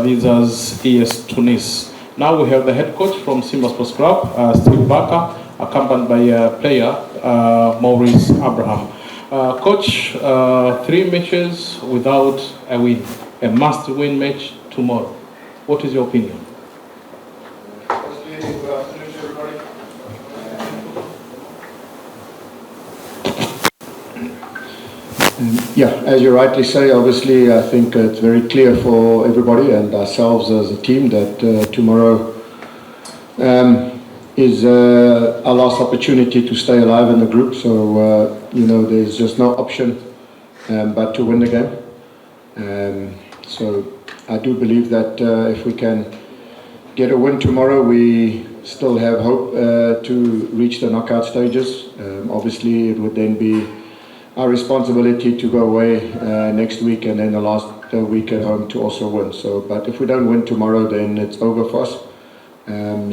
visas ES Tunis. Now we have the head coach from Simba Sports Club, Steve Barker, accompanied by player Maurice Abraham. Coach, 3 matches without a win, a must-win match tomorrow. What is your opinion? Firstly, good afternoon to everybody. Yeah, as you rightly say, obviously I think it's very clear for everybody and ourselves as a team that tomorrow is our last opportunity to stay alive in the group. So, there's just no option but to win the game. So I do believe that if we can get a win tomorrow, we still have hope to reach the knockout stages. Obviously, it would then be our responsibility to go away next week and then the last week at home to also win. So, but if we don't win tomorrow, then it's over for us.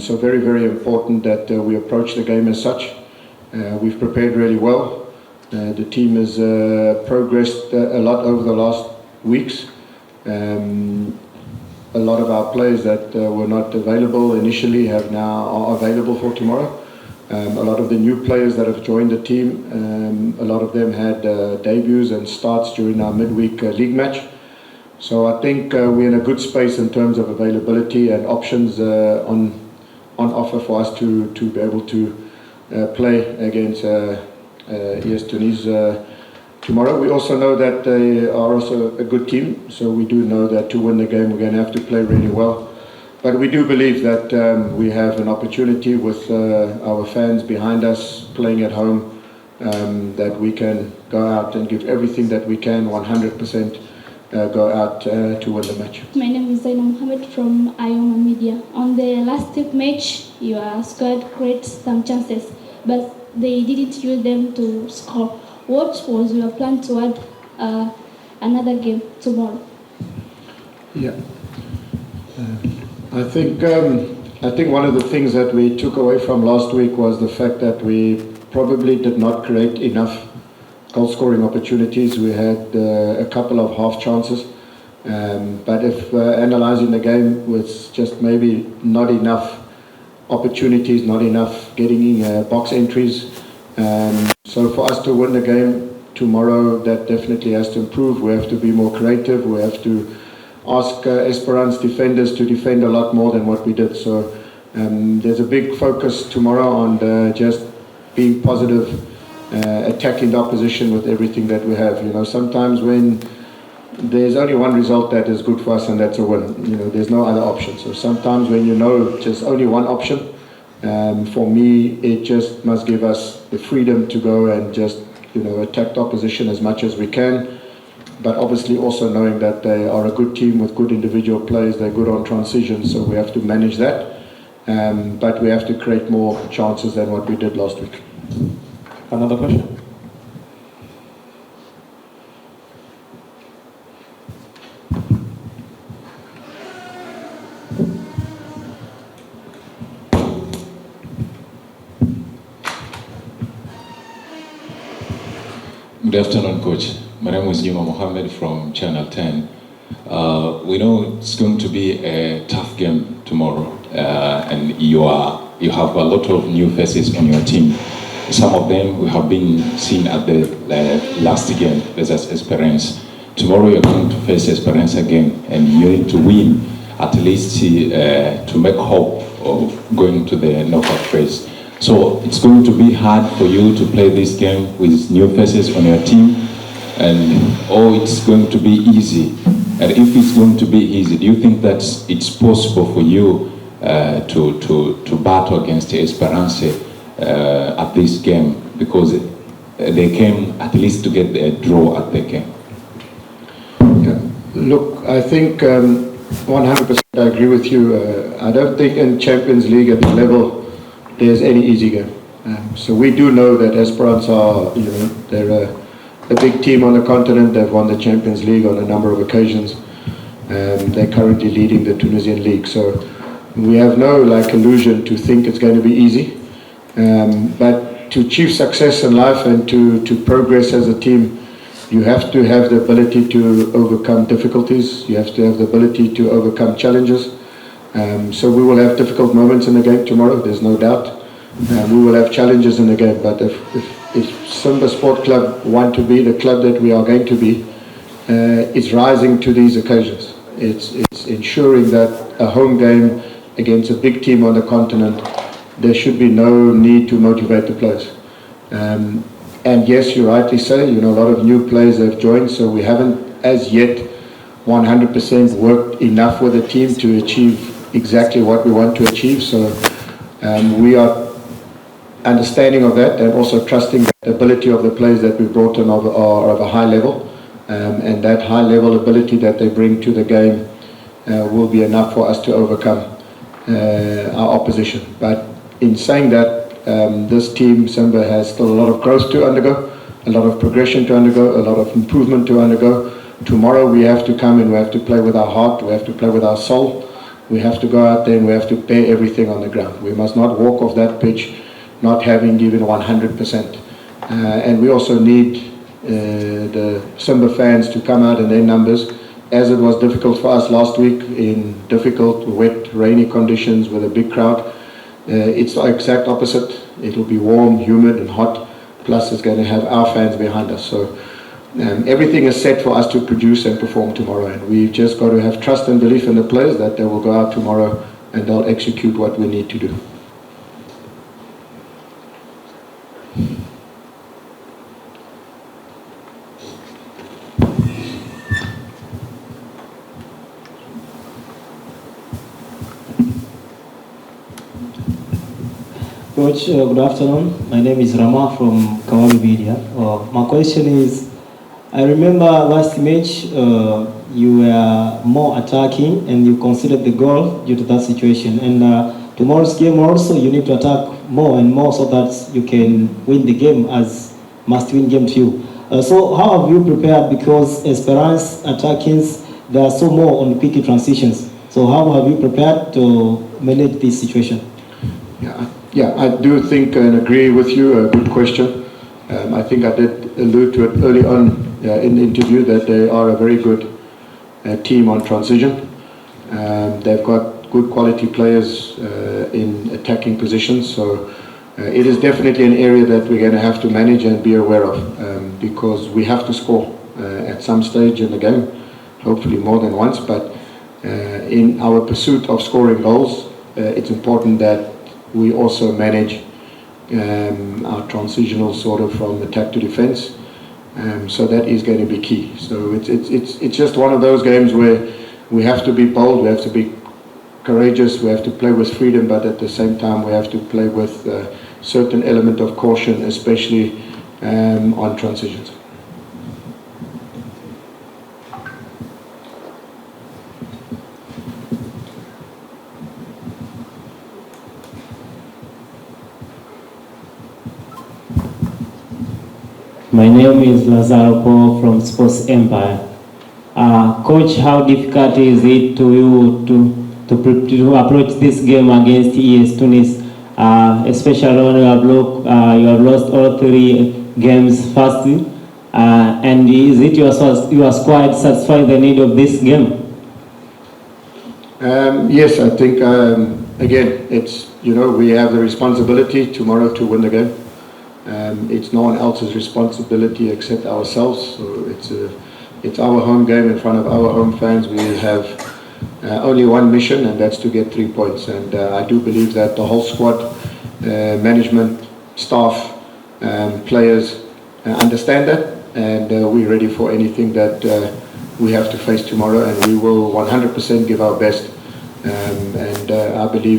So very, very important that we approach the game as such. We've prepared really well. The team has progressed a lot over the last weeks. A lot of our players that were not available initially are available for tomorrow. A lot of the new players that have joined the team, a lot of them had debuts and starts during our midweek league match. So I think we're in a good space in terms of availability and options on offer for us to be able to play against ES Tunis tomorrow. We also know that they are also a good team, so we do know that to win the game we're going to have to play really well. But we do believe that we have an opportunity with our fans behind us playing at home, that we can go out and give everything that we can, 100% go out to win the match. My name is Zaina Mohammed from Ioma Media. On the last match, your squad created some chances, but they didn't use them to score. What was your plan toward another game tomorrow? Yeah. I think one of the things that we took away from last week was the fact that we probably did not create enough goal-scoring opportunities. We had a couple of half chances, but if analysing the game was just maybe not enough opportunities, not enough getting box entries. So for us to win the game tomorrow, that definitely has to improve. We have to be more creative. We have to ask Esperance defenders to defend a lot more than what we did. So there's a big focus tomorrow on just being positive, attacking the opposition with everything that we have. Sometimes when there's only one result that is good for us, and that's a win. There's no other option. So sometimes when just only one option, for me, it just must give us the freedom to go and just attack the opposition as much as we can. But obviously also knowing that they are a good team with good individual players, they're good on transition, so we have to manage that. But we have to create more chances than what we did last week. Another question? Good afternoon, Coach. My name is Juma Mohammed from Channel 10. We know it's going to be a tough game tomorrow, and you have a lot of new faces on your team. Some of them we have been seen at the last game, as Esperance. Tomorrow you're going to face Esperance again, and you need to win at least to make hope of going to the knockout phase. So it's going to be hard for you to play this game with new faces on your team, or it's going to be easy. And if it's going to be easy, do you think that it's possible for you to battle against Esperance at this game, because they came at least to get a draw at the game? Yeah. Look, I think 100% I agree with you. I don't think in Champions League at the level there's any easy game. So we do know that Esperance are, they're a big team on the continent. They've won the Champions League on a number of occasions. They're currently leading the Tunisian league. So we have no illusion to think it's going to be easy. But to achieve success in life and to progress as a team, You have to have the ability to overcome difficulties. You have to have the ability to overcome challenges. So we will have difficult moments in the game tomorrow, there's no doubt. We will have challenges in the game, but if Simba Sport Club want to be the club that we are going to be, it's rising to these occasions. It's ensuring that a home game against a big team on the continent, there should be no need to motivate the players. And yes, you rightly say, a lot of new players have joined, so we haven't as yet 100% worked enough with the team to achieve exactly what we want to achieve. So we are understanding of that and also trusting that the ability of the players that we brought in are of a high level, and that high level ability that they bring to the game will be enough for us to overcome our opposition. But in saying that, this team, Simba, has still a lot of growth to undergo, a lot of progression to undergo, a lot of improvement to undergo. Tomorrow we have to come and we have to play with our heart, we have to play with our soul. We have to go out there and we have to bear everything on the ground. We must not walk off that pitch not having given 100%. And we also need the Simba fans to come out in their numbers, as it was difficult for us last week in difficult, wet, rainy conditions with a big crowd. It's the exact opposite. It will be warm, humid and hot, plus it's going to have our fans behind us. So everything is set for us to produce and perform tomorrow, and we've just got to have trust and belief in the players that they will go out tomorrow and they'll execute what we need to do. Coach, good afternoon. My name is Rama from Kawaii Media. My question is, I remember last match you were more attacking and you conceded the goal due to that situation. And tomorrow's game also you need to attack more and more so that you can win the game as must-win game to you. So how have you prepared, because Esperance attackings, they are so more on quick transitions. So how have you prepared to manage this situation? Yeah, I do think and agree with you. A good question. I think I did allude to it early on in the interview that they are a very good team on transition. They've got good quality players in attacking positions, so it is definitely an area that we're going to have to manage and be aware of, because we have to score at some stage in the game, hopefully more than once, but in our pursuit of scoring goals, it's important that we also manage our transitional sort of from attack to defense. So that is going to be key. So it's just one of those games where we have to be bold, we have to be courageous, we have to play with freedom, but at the same time we have to play with a certain element of caution, especially on transitions. My name is Lazaro Paul from Sports Empire. Coach, how difficult is it to you to approach this game against ES Tunis, especially when you have lost all 3 games first, and is it your squad satisfy the need of this game? Yes, I think again it's we have the responsibility tomorrow to win the game. It's no one else's responsibility except ourselves. So it's our home game in front of our home fans. We have only one mission, and that's to get 3 points. And I do believe that the whole squad, management, staff, players understand that, and we're ready for anything that we have to face tomorrow. And we will 100% give our best. And I believe